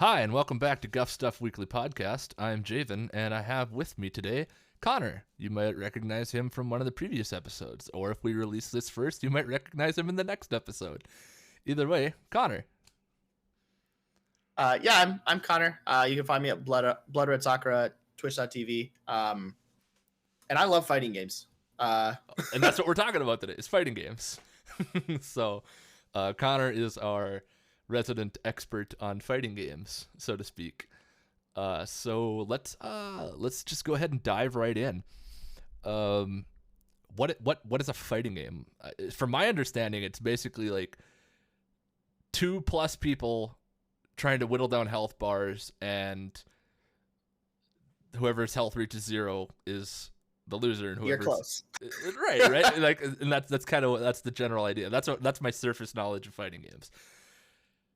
Hi, and welcome back to Guff Stuff Weekly Podcast. I'm Javan, and I have with me today Connor. You might recognize him from one of the previous episodes, or if we release this first, you might recognize him in the next episode. Either way, Connor. I'm Connor. You can find me at Blood Red Sakura at twitch.tv. And I love fighting games. And that's what we're talking about today, is fighting games. So, Connor is our resident expert on fighting games, so to speak. So let's just go ahead and dive right in. What is a fighting game? From my understanding, it's basically like 2+ people trying to whittle down health bars, and whoever's health reaches 0 is the loser, and You're close. right like, and that's the general idea. That's my surface knowledge of fighting games.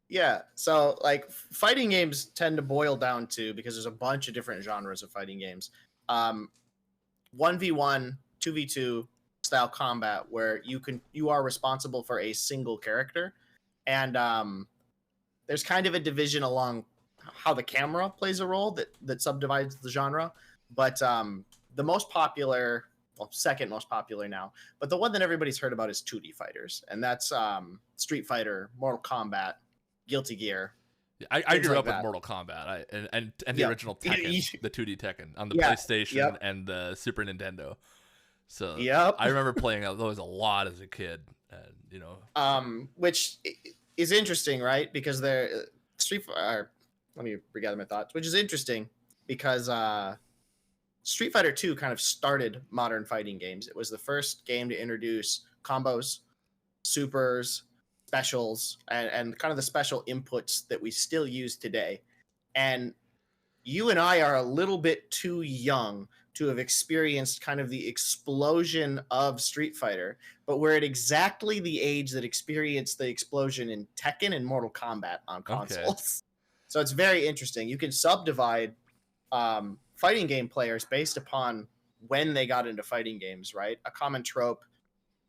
Yeah, so like fighting games tend to boil down to, because there's a bunch of different genres of fighting games, 1v1, 2v2 style combat, where you are responsible for a single character, and there's kind of a division along how the camera plays a role that subdivides the genre. But the most popular, well, second most popular now, but the one that everybody's heard about is 2D fighters, and that's Street Fighter, Mortal Kombat, Guilty Gear. I grew up with Mortal Kombat and the original Tekken, the 2D Tekken on the PlayStation and the Super Nintendo. So I remember playing those a lot as a kid, and which is interesting, right? Because they're let me regather my thoughts. Which is interesting because Street Fighter 2 kind of started modern fighting games. It was the first game to introduce combos, supers, specials, and kind of the special inputs that we still use today. And you and I are a little bit too young to have experienced kind of the explosion of Street Fighter, but we're at exactly the age that experienced the explosion in Tekken and Mortal Kombat on consoles. Okay. So it's very interesting. You can subdivide fighting game players based upon when they got into fighting games, right? A common trope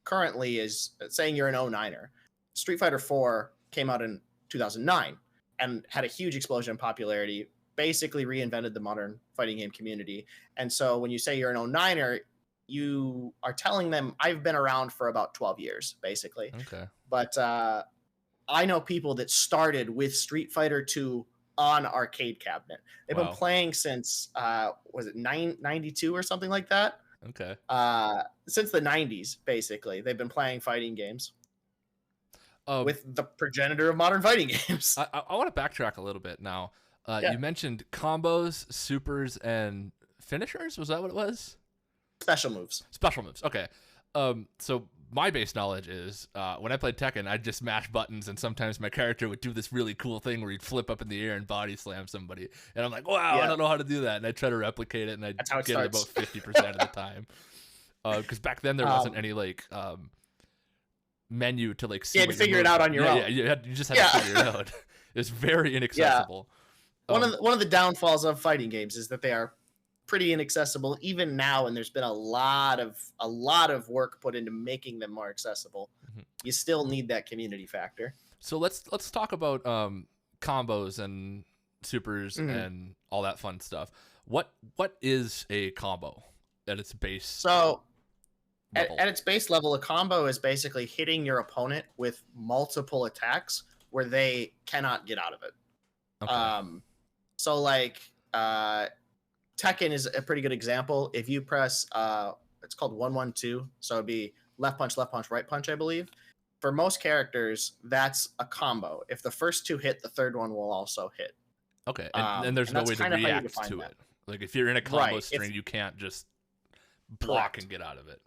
currently is saying you're an 09er. Street Fighter 4 came out in 2009 and had a huge explosion in popularity, basically reinvented the modern fighting game community. And so when you say you're an 09er, you are telling them, I've been around for about 12 years, basically. Okay. But I know people that started with Street Fighter 2 on arcade cabinet. They've been playing since, was it 92 or something like that? Okay. Since the 90s, basically. They've been playing fighting games. With the progenitor of modern fighting games. I want to backtrack a little bit now. You mentioned combos, supers, and finishers. Was that what it was? Special moves. Special moves. Okay. So my base knowledge is when I played Tekken, I'd just mash buttons, and sometimes my character would do this really cool thing where he'd flip up in the air and body slam somebody. And I'm like, wow, I don't know how to do that. And I try to replicate it, and I'd get it about 50% of the time. Because back then there wasn't any menu to see. You had to figure it out on your own. Yeah, you just had to figure it out. It's very inaccessible. One of the downfalls of fighting games is that they are pretty inaccessible even now, and there's been a lot of work put into making them more accessible. Mm-hmm. You still need that community factor. So let's talk about combos and supers and all that fun stuff. What is a combo at its base? So at its base level, a combo is basically hitting your opponent with multiple attacks where they cannot get out of it. Okay. So Tekken is a pretty good example. If you press, it's called 1-1-2, so it'd be left punch, right punch, I believe. For most characters, that's a combo. If the first two hit, the third one will also hit. Okay, and there's no way to react to it. Like if you're in a combo string, you can't just block and get out of it.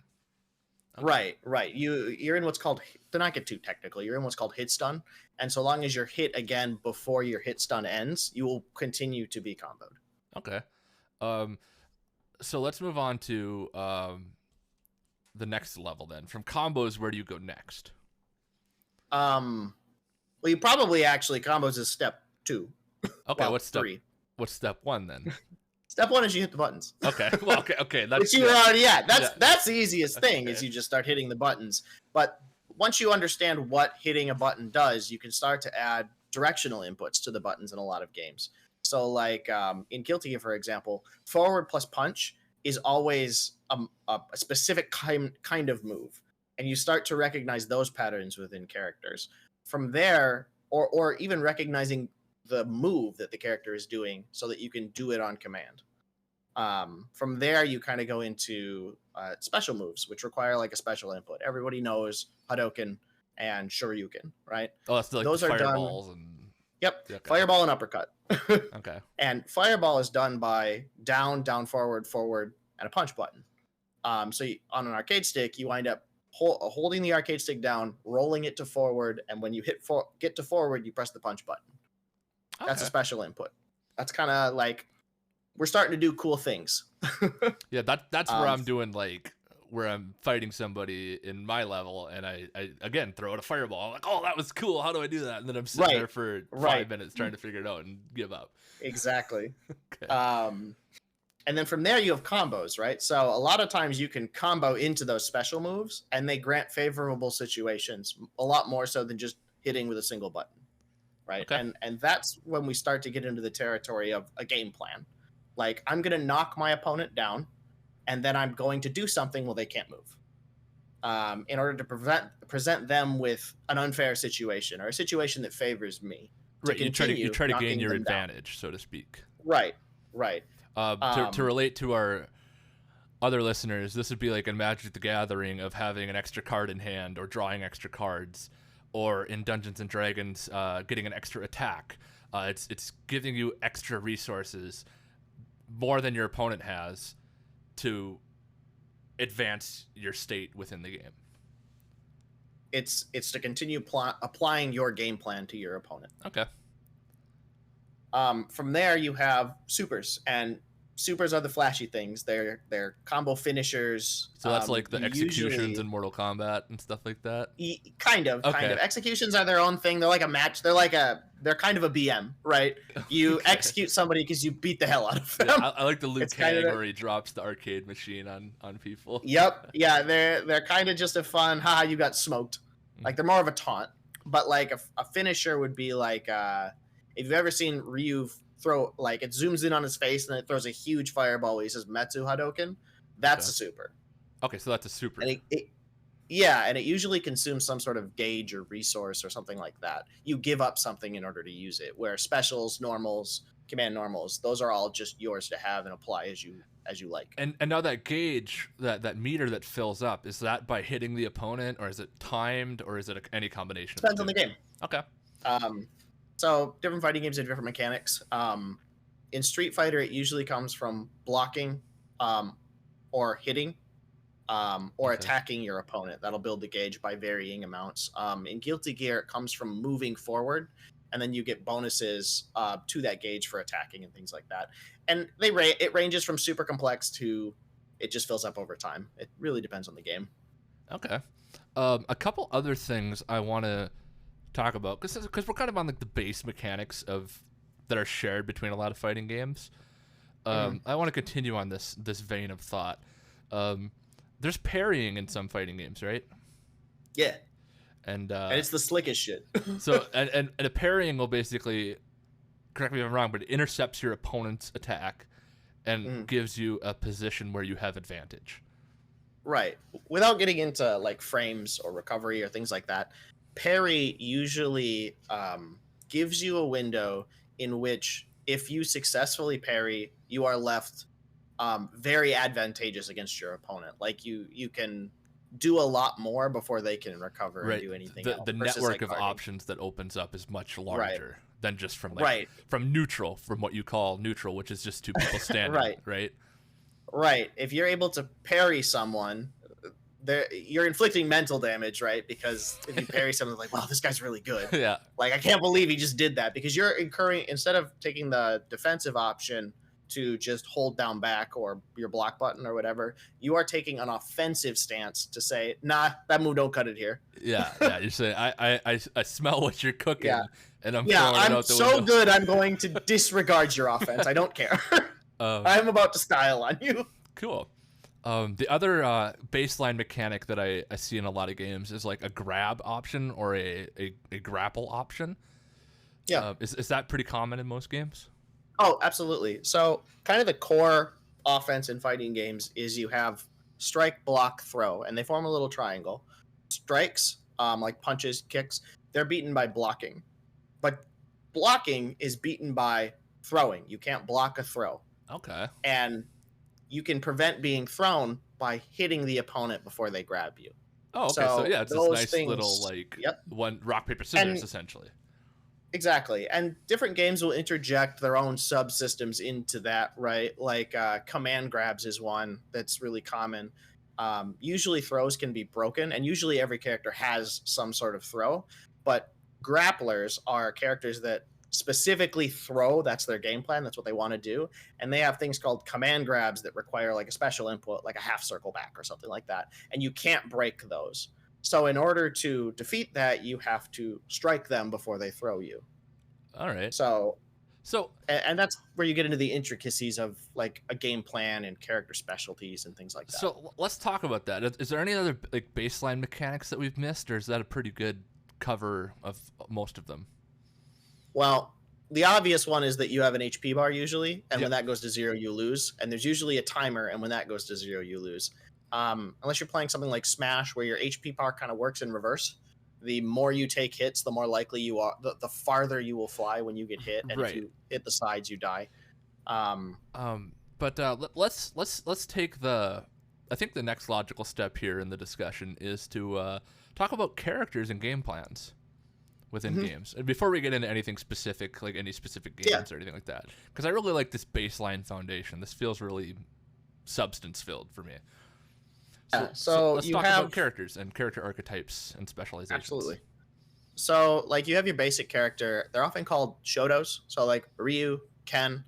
Okay. Right. You're in what's called, to not get too technical, you're in what's called hit stun, and so long as you're hit again before your hit stun ends, you will continue to be comboed. Okay. So let's move on to the next level then. From combos, where do you go next? Well, you probably combos is step 2. Okay, what's step 1 then? Step 1 is you hit the buttons. Okay. Well, okay. That's which you were already at. That's the easiest thing is you just start hitting the buttons. But once you understand what hitting a button does, you can start to add directional inputs to the buttons in a lot of games. So like in Guilty Gear, for example, forward plus punch is always a specific kind of move, and you start to recognize those patterns within characters. From there, or even recognizing the move that the character is doing so that you can do it on command. From there, you kind of go into special moves, which require like a special input. Everybody knows Hadouken and Shoryuken, right? Oh, that's like Those the are done. fireballs and. Yep, Okay. fireball and uppercut. Okay. And fireball is done by down, forward, and a punch button. So on an arcade stick, you wind up holding the arcade stick down, rolling it to forward, and when you get to forward, you press the punch button. Okay. That's a special input. That's kind of like we're starting to do cool things. Yeah, that's where I'm doing like where I'm fighting somebody in my level, and I again throw out a fireball. I'm like, oh, that was cool. How do I do that? And then I'm sitting there for 5 minutes trying to figure it out and give up. Exactly. Okay. And then from there you have combos, right? So a lot of times you can combo into those special moves, and they grant favorable situations a lot more so than just hitting with a single button, right? Okay. And that's when we start to get into the territory of a game plan. Like, I'm going to knock my opponent down, and then I'm going to do something while they can't move, in order to present them with an unfair situation or a situation that favors me. Right, you try to gain your advantage, so to speak. Right. To relate to our other listeners, this would be like in Magic the Gathering of having an extra card in hand or drawing extra cards, or in Dungeons and Dragons, getting an extra attack. It's giving you extra resources, more than your opponent has, to advance your state within the game. It's to continue applying your game plan to your opponent. Okay. From there, you have supers, and supers are the flashy things. They're combo finishers. So that's like the executions in Mortal Kombat and stuff like that. Kind of. Executions are their own thing. They're like a match. They're kind of a BM, right? You execute somebody because you beat the hell out of them. Yeah, I like the Liu Kang where he drops the arcade machine on people. Yep. Yeah, they're kind of just a fun, haha, you got smoked. Like, they're more of a taunt. But like a finisher would be like, if you've ever seen Ryu throw, like, it zooms in on his face and it throws a huge fireball where he says Metsu Hadouken, that's a super. Okay, so that's a super. And it usually consumes some sort of gauge or resource or something like that. You give up something in order to use it, where specials, normals, command normals, those are all just yours to have and apply as you like. And now that gauge, that meter that fills up, is that by hitting the opponent, or is it timed, or is it any combination? Depends on the game. Okay. So different fighting games have different mechanics. In Street Fighter, it usually comes from blocking, or hitting, or attacking your opponent. That'll build the gauge by varying amounts. In Guilty Gear, it comes from moving forward, and then you get bonuses to that gauge for attacking and things like that. And it ranges from super complex to it just fills up over time. It really depends on the game. Okay. A couple other things I want to talk about, because we're kind of on like the base mechanics that are shared between a lot of fighting games. I want to continue on this vein of thought. There's parrying in some fighting games, right? Yeah. And it's the slickest shit. So and a parrying will basically, correct me if I'm wrong, but it intercepts your opponent's attack and gives you a position where you have advantage. Right. Without getting into like frames or recovery or things like that, parry usually gives you a window in which, if you successfully parry, you are left very advantageous against your opponent. Like, you can do a lot more before they can recover and do anything else. The network of options that opens up is much larger than just from from neutral, from what you call neutral, which is just two people standing. Right. If you're able to parry someone, you're inflicting mental damage, right? Because if you parry someone, like, wow, this guy's really good. Yeah. Like, I can't believe he just did that, because you're incurring, instead of taking the defensive option to just hold down back or your block button or whatever, you are taking an offensive stance to say, nah, that move don't cut it here. Yeah. You're saying, I smell what you're cooking, and I'm so good, I'm going to disregard your offense. I don't care. I'm about to style on you. Cool. The other baseline mechanic that I see in a lot of games is like a grab option or a grapple option. Yeah. Is that pretty common in most games? Oh, absolutely. So, kind of the core offense in fighting games is you have strike, block, throw, and they form a little triangle. Strikes, like punches, kicks, they're beaten by blocking. But blocking is beaten by throwing. You can't block a throw. Okay. And you can prevent being thrown by hitting the opponent before they grab you. Oh, okay. So So yeah, it's this those nice little things, like yep. one rock paper scissors And essentially. exactly. And different games will interject their own subsystems into that, right? Like command grabs is one that's really common. Usually throws can be broken, and usually every character has some sort of throw. But grapplers are characters that specifically throw. That's their game plan. That's what they want to do. And they have things called command grabs that require like a special input, like a half circle back or something like that. And you can't break those. So in order to defeat that, you have to strike them before they throw you. All right. So So and that's where you get into the intricacies of like a game plan and character specialties and things like that. so let's talk about that. Is there any other like baseline mechanics that we've missed, or is that a pretty good cover of most of them? Well, the obvious one is that you have an HP bar usually, and Yep. when that goes to 0, you lose. And there's usually a timer, and when that goes to 0, you lose. Unless you're playing something like Smash, where your HP bar kind of works in reverse. The more you take hits, the more likely you are, the farther you will fly when you get hit, and Right. if you hit the sides, you die. But let's take the. I think the next logical step here in the discussion is to talk about characters and game plans within games. And before we get into anything specific, like any specific games or anything like that, because I really like this baseline foundation. This feels really substance filled for me. So let's you talk have about characters and character archetypes and specializations. absolutely. So, like, you have your basic character. They're often called shotos. So, like Ryu, Ken,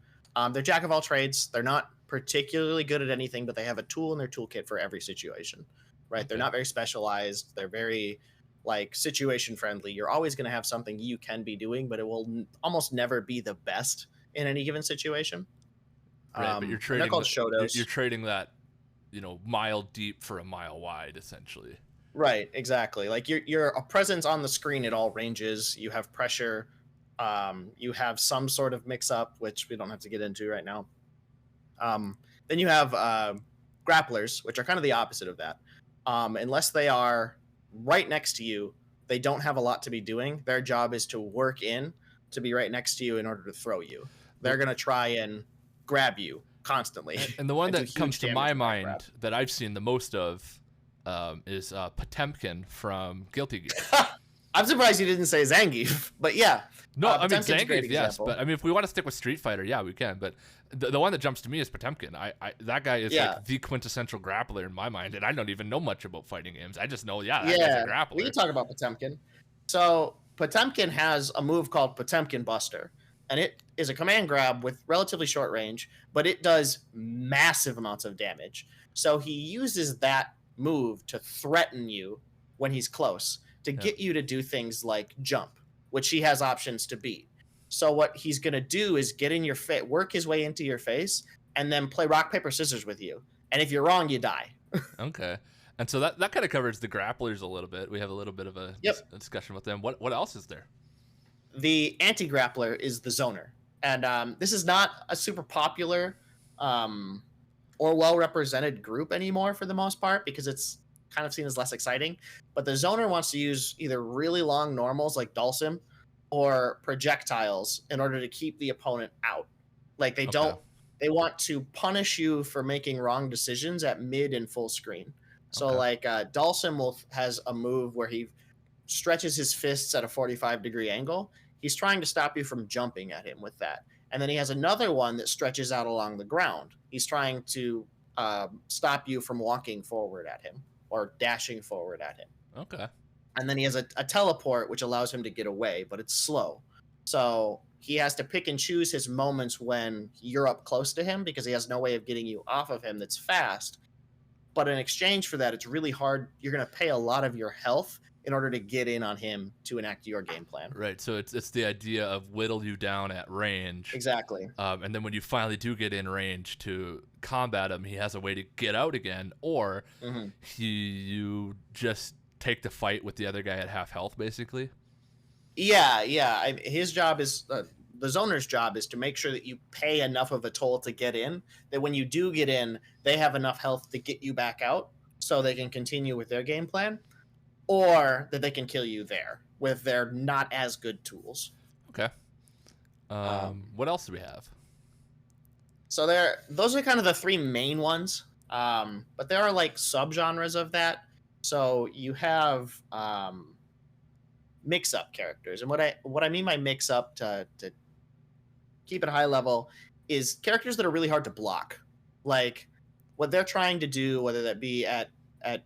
they're jack of all trades. They're not particularly good at anything, but they have a tool in their toolkit for every situation. Right? Okay. They're not very specialized. They're very like situation friendly. You're always going to have something you can be doing, but it will almost never be the best in any given situation. Right, but you're and trading. they're called shotos. You're trading that, mile deep for a mile wide, essentially. Right, exactly. Like you're a presence on the screen at all ranges. You have pressure. You have some sort of mix up, which we don't have to get into right now. Then you have grapplers, which are kind of the opposite of that. Unless they are right next to you, they don't have a lot to be doing. Their job is to work in to be right next to you in order to throw you. They're going to try and grab you constantly. And the one and do that comes huge to damage my with that mind grab. that I've seen the most of is Potemkin from Guilty Gear. I'm surprised you didn't say Zangief, but yeah. No, I mean Potemkin's a great Zangief, yes, example. but I mean if we want to stick with Street Fighter, yeah, we can. But the one that jumps to me is Potemkin. That guy is like the quintessential grappler in my mind, and I don't even know much about fighting games. I just know, that guy's a grappler. We can talk about Potemkin. So Potemkin has a move called Potemkin Buster, and it is a command grab with relatively short range, but it does massive amounts of damage. So he uses that move to threaten you when he's close, to get you to do things like jump, which he has options to beat. So what he's going to do is get in your face, work his way into your face, and then play rock, paper, scissors with you. And if you're wrong, you die. Okay. And so that kind of covers the grapplers a little bit. We have a little bit of a discussion with them. What else is there? The anti-grappler is the zoner. And this is not a super popular or well-represented group anymore for the most part, because it's kind of seen as less exciting. But the zoner wants to use either really long normals like Dhalsim or projectiles in order to keep the opponent out. Like they want to punish you for making wrong decisions at mid and full screen. So like Dhalsim has a move where he stretches his fists at a 45-degree angle. He's trying to stop you from jumping at him with that. And then he has another one that stretches out along the ground. He's trying to stop you from walking forward at him or dashing forward at him. Okay. And then he has a teleport, which allows him to get away, but it's slow. So he has to pick and choose his moments when you're up close to him, because he has no way of getting you off of him that's fast. But in exchange for that, it's really hard. You're going to pay a lot of your health in order to get in on him to enact your game plan. Right. So it's the idea of whittle you down at range. Exactly. And then when you finally do get in range to combat him, he has a way to get out again, or you just take the fight with the other guy at half health, basically. Yeah. His job is the zoner's job is to make sure that you pay enough of a toll to get in. That when you do get in, they have enough health to get you back out, so they can continue with their game plan, or that they can kill you there with their not as good tools. Okay. Um, What else do we have? so those are kind of the three main ones. But there are like subgenres of that. So you have mix-up characters, and what I mean by mix-up to keep it high level is characters that are really hard to block. Like what they're trying to do, whether that be at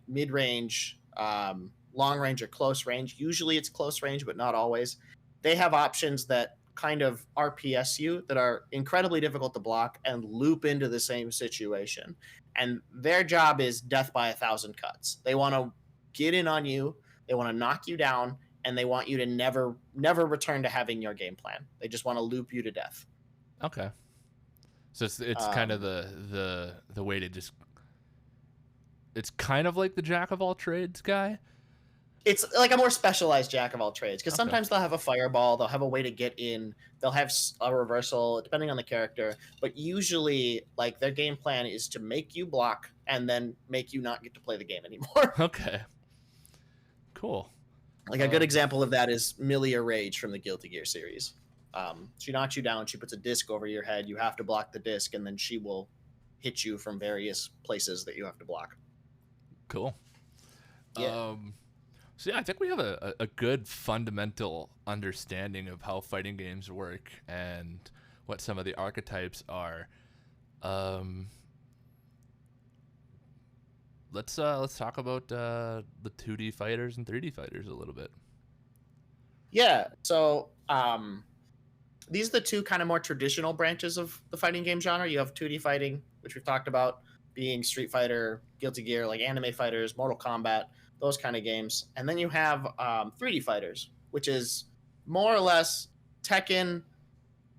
mid range, long range, or close range. Usually it's close range, but not always. They have options that kind of RPS you that are incredibly difficult to block and loop into the same situation. And their job is death by 1,000 cuts. They want to get in on you. They want to knock you down, and they want you to never return to having your game plan. They just want to loop you to death. Okay. So it's kind of the way to just. It's kind of like the jack of all trades guy. It's like a more specialized jack of all trades, because Okay. sometimes they'll have a fireball, they'll have a way to get in, they'll have a reversal depending on the character, but usually like their game plan is to make you block and then make you not get to play the game anymore. Okay. Cool. Like a good example of that is Milia Rage from the Guilty Gear series. She knocks you down, she puts a disc over your head, you have to block the disc, and then she will hit you from various places that you have to block. Cool. Yeah. So yeah, I think we have a good fundamental understanding of how fighting games work and what some of the archetypes are. Let's talk about the 2D fighters and 3D fighters a little bit. Yeah. So these are the two kind of more traditional branches of the fighting game genre. You have 2D fighting, which we've talked about, being Street Fighter, Guilty Gear, like anime fighters, Mortal Kombat, those kind of games. And then you have 3D fighters, which is more or less Tekken,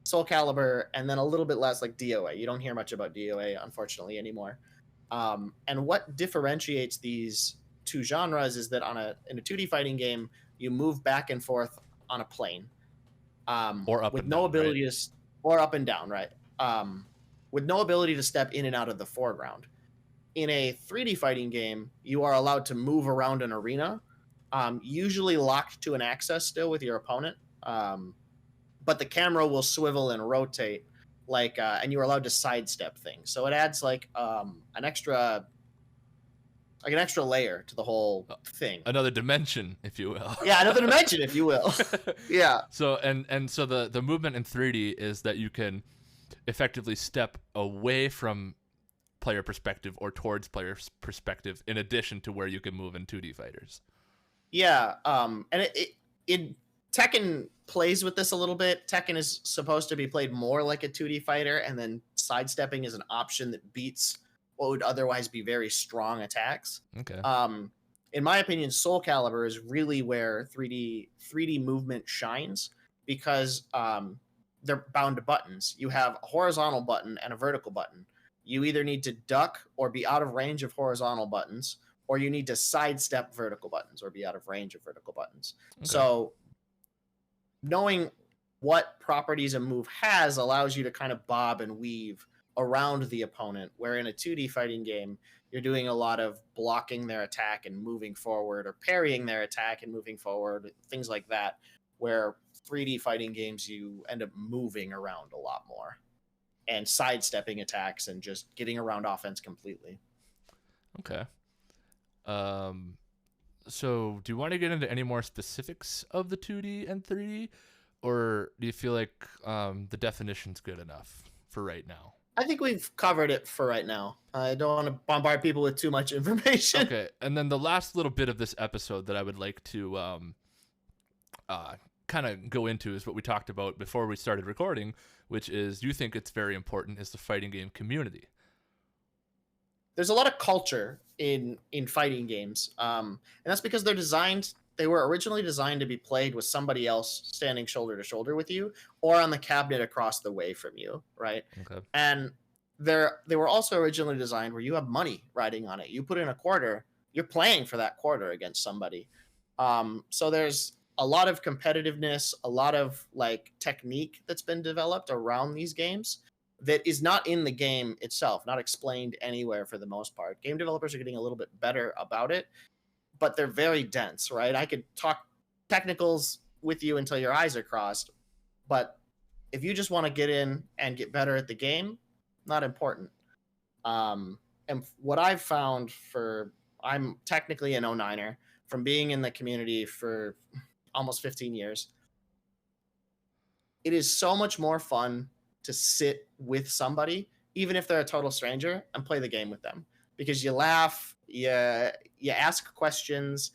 Soul Calibur, and then a little bit less like DOA. You don't hear much about DOA, unfortunately, anymore. And what differentiates these two genres is that in a 2D fighting game, you move back and forth on a plane, Or up with and no down, ability right? to, or up and down, right? With no ability to step in and out of the foreground. In a 3D fighting game, you are allowed to move around an arena, usually locked to an axis still with your opponent, but the camera will swivel and rotate, and you're allowed to sidestep things. So it adds an extra layer to the whole thing. Another dimension, if you will. Yeah, another dimension, if you will. Yeah. So so the movement in 3D is that you can effectively step away from player perspective or towards player perspective, in addition to where you can move in 2D fighters. Yeah. And it Tekken plays with this a little bit. Tekken is supposed to be played more like a 2D fighter, and then sidestepping is an option that beats what would otherwise be very strong attacks. Okay. In my opinion, Soul Calibur is really where 3D movement shines, because they're bound to buttons. You have a horizontal button and a vertical button. You either need to duck or be out of range of horizontal buttons, or you need to sidestep vertical buttons or be out of range of vertical buttons. Okay. So knowing what properties a move has allows you to kind of bob and weave around the opponent, where in a 2D fighting game, you're doing a lot of blocking their attack and moving forward, or parrying their attack and moving forward, things like that, where 3D fighting games, you end up moving around a lot more and sidestepping attacks and just getting around offense completely. Okay. So do you want to get into any more specifics of the 2D and 3D, or do you feel like the definition's good enough for right now? I think we've covered it for right now. I don't want to bombard people with too much information. Okay, and then the last little bit of this episode that I would like to kind of go into is what we talked about before we started recording, which is, you think it's very important, is the fighting game community. There's a lot of culture in fighting games, and that's because they were originally designed to be played with somebody else standing shoulder to shoulder with you, or on the cabinet across the way from you, right? Okay. And they were also originally designed where you have money riding on it. You put in a quarter, you're playing for that quarter against somebody. So there's a lot of competitiveness, a lot of like technique that's been developed around these games that is not in the game itself, not explained anywhere for the most part. Game developers are getting a little bit better about it, but they're very dense, right? I could talk technicals with you until your eyes are crossed, but if you just want to get in and get better at the game, not important. And what I've found I'm technically an 09er from being in the community for almost 15 years. It is so much more fun to sit with somebody, even if they're a total stranger, and play the game with them because you laugh, you ask questions,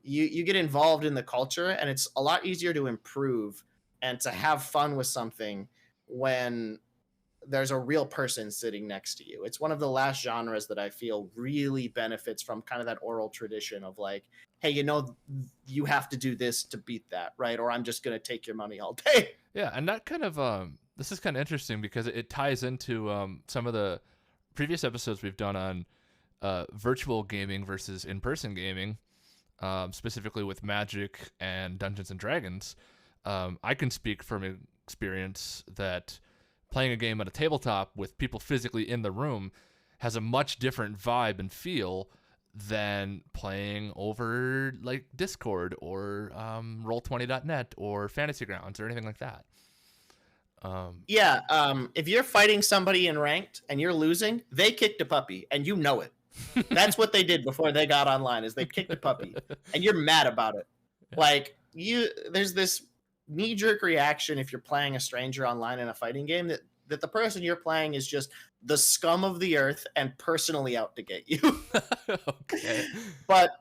you get involved in the culture, and it's a lot easier to improve and to have fun with something when there's a real person sitting next to you. It's one of the last genres that I feel really benefits from kind of that oral tradition of like, hey, you have to do this to beat that, right? Or I'm just going to take your money all day. Yeah, and that kind of this is kind of interesting because it ties into some of the previous episodes we've done on virtual gaming versus in-person gaming, specifically with Magic and Dungeons and Dragons. I can speak from experience that playing a game at a tabletop with people physically in the room has a much different vibe and feel than playing over like Discord or Roll20.net or Fantasy Grounds or anything like that. If you're fighting somebody in ranked and you're losing, they kicked a puppy and you know it. That's what they did before they got online is they kicked a puppy and you're mad about it. Like there's this knee-jerk reaction if you're playing a stranger online in a fighting game that the person you're playing is just the scum of the earth and personally out to get you. Okay. But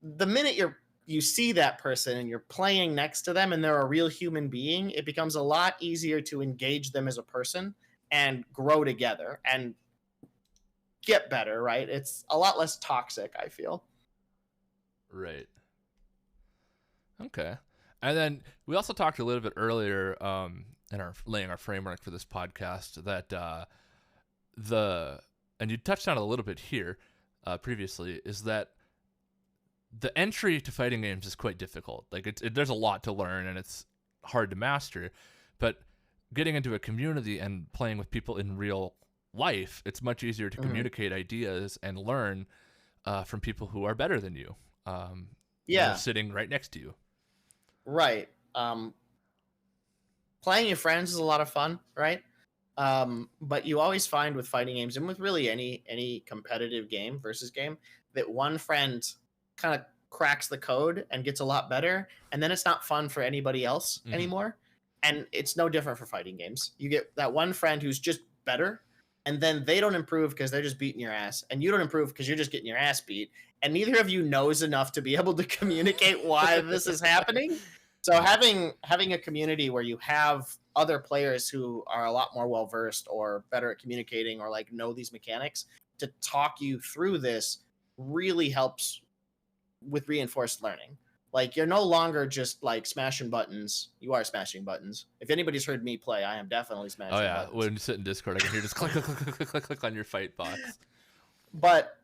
the minute you see that person and you're playing next to them and they're a real human being, it becomes a lot easier to engage them as a person and grow together and get better, right? It's a lot less toxic, I feel. Right. Okay. And then we also talked a little bit earlier in our laying our framework for this podcast that and you touched on it a little bit here previously, is that the entry to fighting games is quite difficult. Like there's a lot to learn and it's hard to master, but getting into a community and playing with people in real life, it's much easier to communicate ideas and learn from people who are better than you. Sitting right next to you. Right. Playing your friends is a lot of fun, right? But you always find with fighting games and with really any competitive game versus game that one friend kind of cracks the code and gets a lot better, and then it's not fun for anybody else anymore. And it's no different for fighting games. You get that one friend who's just better, and then they don't improve because they're just beating your ass, and you don't improve because you're just getting your ass beat, and neither of you knows enough to be able to communicate why this is happening. So having a community where you have other players who are a lot more well versed or better at communicating or like know these mechanics to talk you through this really helps with reinforced learning. Like you're no longer just like smashing buttons. You are smashing buttons. If anybody's heard me play, I am definitely smashing buttons. When you sit in Discord, I can hear just click, click, click, click, click, click on your fight box. But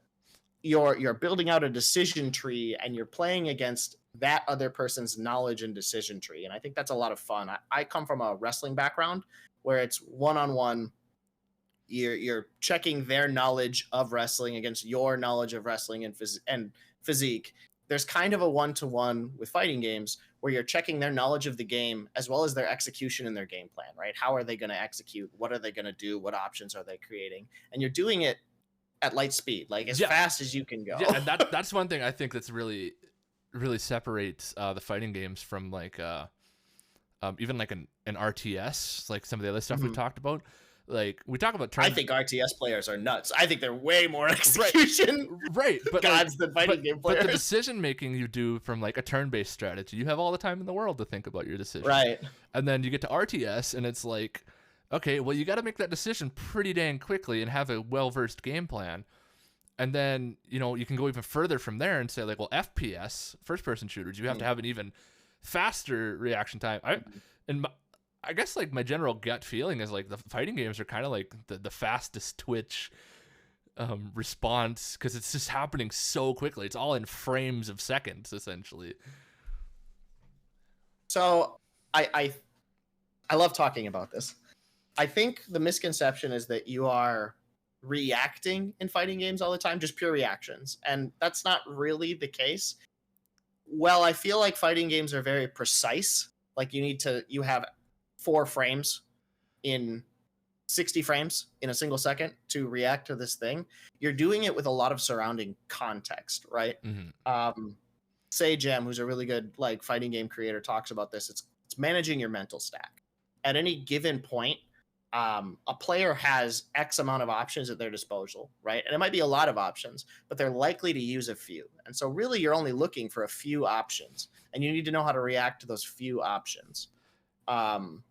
you're building out a decision tree and you're playing against that other person's knowledge and decision tree. And I think that's a lot of fun. I come from a wrestling background where it's one-on-one. You're checking their knowledge of wrestling against your knowledge of wrestling and physique. There's kind of a one-to-one with fighting games where you're checking their knowledge of the game as well as their execution and their game plan, right? How are they going to execute? What are they going to do? What options are they creating? And you're doing it at light speed, like as fast as you can go. Yeah, and that's one thing I think that's really separates the fighting games from like even like an RTS, like some of the other stuff we talked about. Like we talk about I think RTS players are nuts. I think they're way more execution right but gods than fighting game players. But the decision making you do from like a turn-based strategy, you have all the time in the world to think about your decision. Right. And then you get to RTS and it's like, okay, well you got to make that decision pretty dang quickly and have a well-versed game plan. And then, you can go even further from there and say like, well, FPS, first-person shooters, you have to have an even faster reaction time. I guess like my general gut feeling is like the fighting games are kind of like the fastest twitch response because it's just happening so quickly. It's all in frames of seconds, essentially. So I love talking about this. I think the misconception is that you are reacting in fighting games all the time, just pure reactions, and that's not really the case. Well, I feel like fighting games are very precise. Like you have 4 frames in 60 frames in a single second to react to this thing. You're doing it with a lot of surrounding context, right? Mhm. Say Jam, who's a really good like fighting game creator, talks about this. It's managing your mental stack. At any given point, a player has X amount of options at their disposal, right? And it might be a lot of options, but they're likely to use a few. And so really you're only looking for a few options, and you need to know how to react to those few options. Um,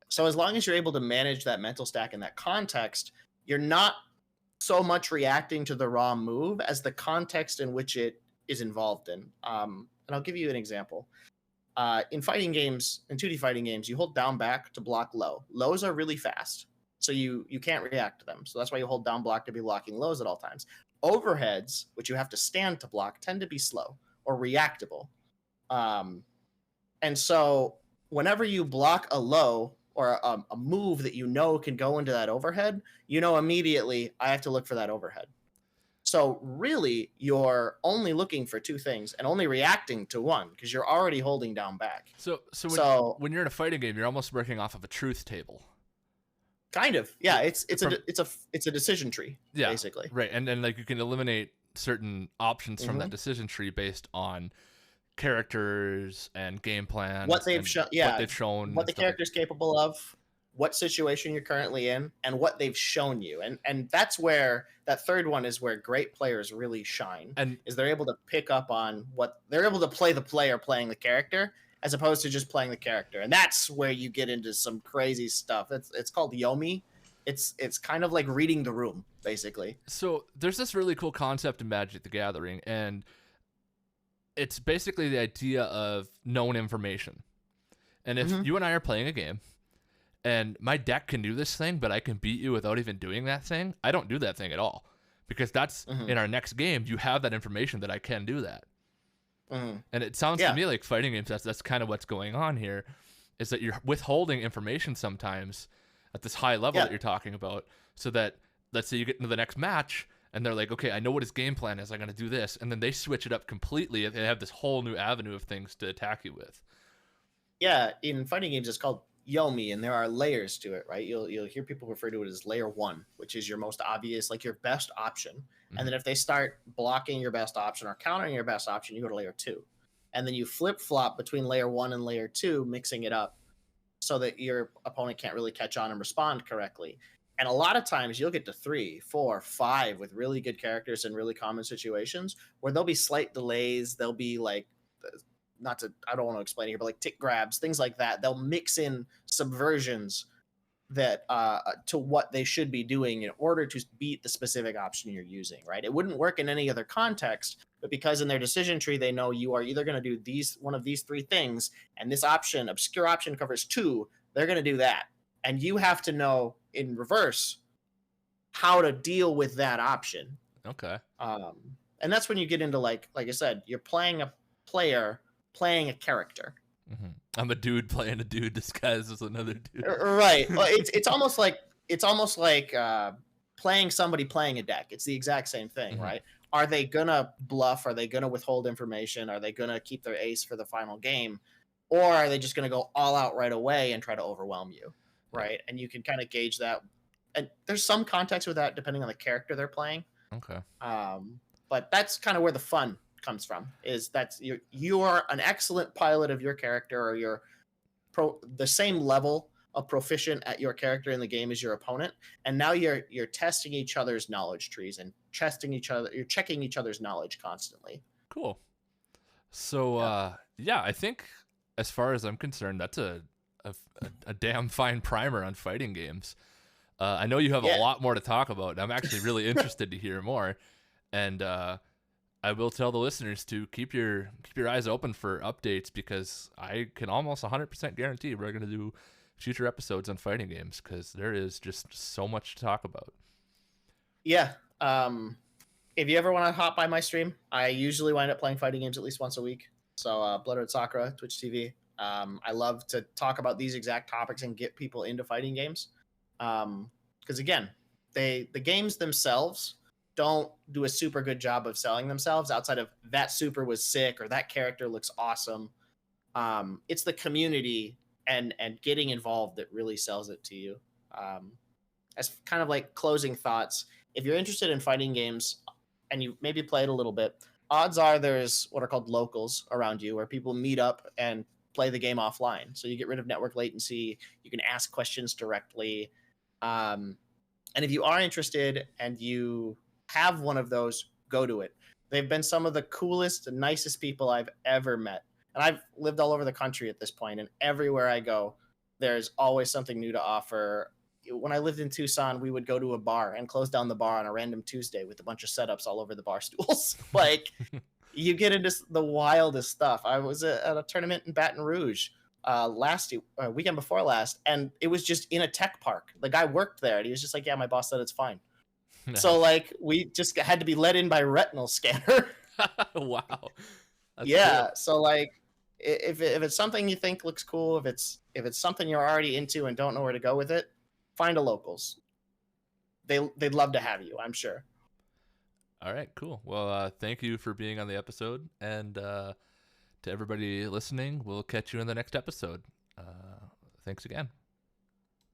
so as long as you're able to manage that mental stack in that context, you're not so much reacting to the raw move as the context in which it is involved in. And I'll give you an example. In fighting games, in 2D fighting games, you hold down back to block low. Lows are really fast, so you can't react to them. So that's why you hold down block to be blocking lows at all times. Overheads, which you have to stand to block, tend to be slow or reactable. Um, and so whenever you block a low or a move that you know can go into that overhead, you know immediately I have to look for that overhead. So really, you're only looking for 2 things and only reacting to one because you're already holding down back. So So when you're in a fighting game, you're almost working off of a truth table. kind of, yeah. It's From- a decision tree, Yeah, basically. right. And then like you can eliminate certain options from that Mhm. decision tree based on characters and game plans What they've and shown, what yeah, they've shown what and the stuff like character's capable of, what situation you're currently in, and what they've shown you. And that's where that third one is where great players really shine. and Is they're able to pick up on what they're able to play the player playing the character as opposed to just playing the character. And that's where you get into some crazy stuff. It's called Yomi. It's kind of like reading the room, basically. so there's this really cool concept in Magic the Gathering, and it's basically the idea of known information. And if Mhm. you and I are playing a game and my deck can do this thing, but I can beat you without even doing that thing, I don't do that thing at all. Because that's Mhm. in our next game, you have that information that I can do that. Mhm. And it sounds to Yeah. me like fighting games, that's kind of what's going on here, is that you're withholding information sometimes at this high level Yeah. that you're talking about, so that let's say you get into the next match and they're like, okay, I know what his game plan is, I'm going to do this. And then they switch it up completely and they have this whole new avenue of things to attack you with. Yeah, in fighting games, it's called Yomi, and there are layers to it, right? You'll hear people refer to it as layer 1, which is your most obvious, like your best option. And then if they start blocking your best option or countering your best option, you go to layer 2, and then you flip flop between layer 1 and layer 2, mixing it up so that your opponent can't really catch on and respond correctly. And a lot of times you'll get to 3, 4, 5 with really good characters in really common situations where there'll be slight delays. There'll be like, not to, I don't want to explain it here, but like tick grabs, things like that. They'll mix in subversions that to what they should be doing in order to beat the specific option you're using, right? It wouldn't work in any other context, but because in their decision tree they know you are either going to do one of these 3 things, and this option, obscure option, covers 2, they're going to do that, and you have to know in reverse how to deal with that option. Okay. And that's when you get into like I said, you're playing a player playing a character. Mm-hmm. I'm a dude playing a dude disguised as another dude. Right. Well, it's almost like playing somebody playing a deck. It's the exact same thing, Mhm. right? Are they gonna bluff? Are they gonna withhold information? Are they gonna keep their ace for the final game, or are they just gonna go all out right away and try to overwhelm you, right? And you can kind of gauge that. And there's some context with that depending on the character they're playing. Okay. But that's kind of where the fun comes from. Is that you are an excellent pilot of your character, or you're the same level of proficient at your character in the game as your opponent, and now you're testing each other's knowledge trees and testing each other. You're checking each other's knowledge constantly. Cool. So yeah, I think as far as I'm concerned, that's a damn fine primer on fighting games. I know you have a lot more to talk about, and I'm actually really interested to hear more. And I will tell the listeners to keep your eyes open for updates, because I can almost 100% guarantee we're going to do future episodes on fighting games, because there is just so much to talk about. Yeah. If you ever want to hop by my stream, I usually wind up playing fighting games at least once a week. So Blood Red Sakura, Twitch TV. I love to talk about these exact topics and get people into fighting games. Because again, the games themselves don't do a super good job of selling themselves outside of that super was sick or that character looks awesome. It's the community and getting involved that really sells it to you. Um, as kind of like closing thoughts, if you're interested in fighting games and you maybe played a little bit, odds are there's what are called locals around you where people meet up and play the game offline. So you get rid of network latency. You can ask questions directly. Um, and if you are interested and you have one of those, go to it. They've been some of the coolest and nicest people I've ever met. And I've lived all over the country at this point, and everywhere I go, there's always something new to offer. When I lived in Tucson, we would go to a bar and close down the bar on a random Tuesday with a bunch of setups all over the bar stools. Like, you get into the wildest stuff. I was at a tournament in Baton Rouge weekend before last, and it was just in a tech park. The guy worked there, and he was just like, "Yeah, my boss said it's fine." Nice. So like, we just had to be let in by retinal scanner. Wow. That's Yeah. cool. So like, if it's something you think looks cool, if it's something you're already into and don't know where to go with it, find a locals. They'd love to have you, I'm sure. All right, cool. Well, thank you for being on the episode, and to everybody listening, we'll catch you in the next episode. Thanks again.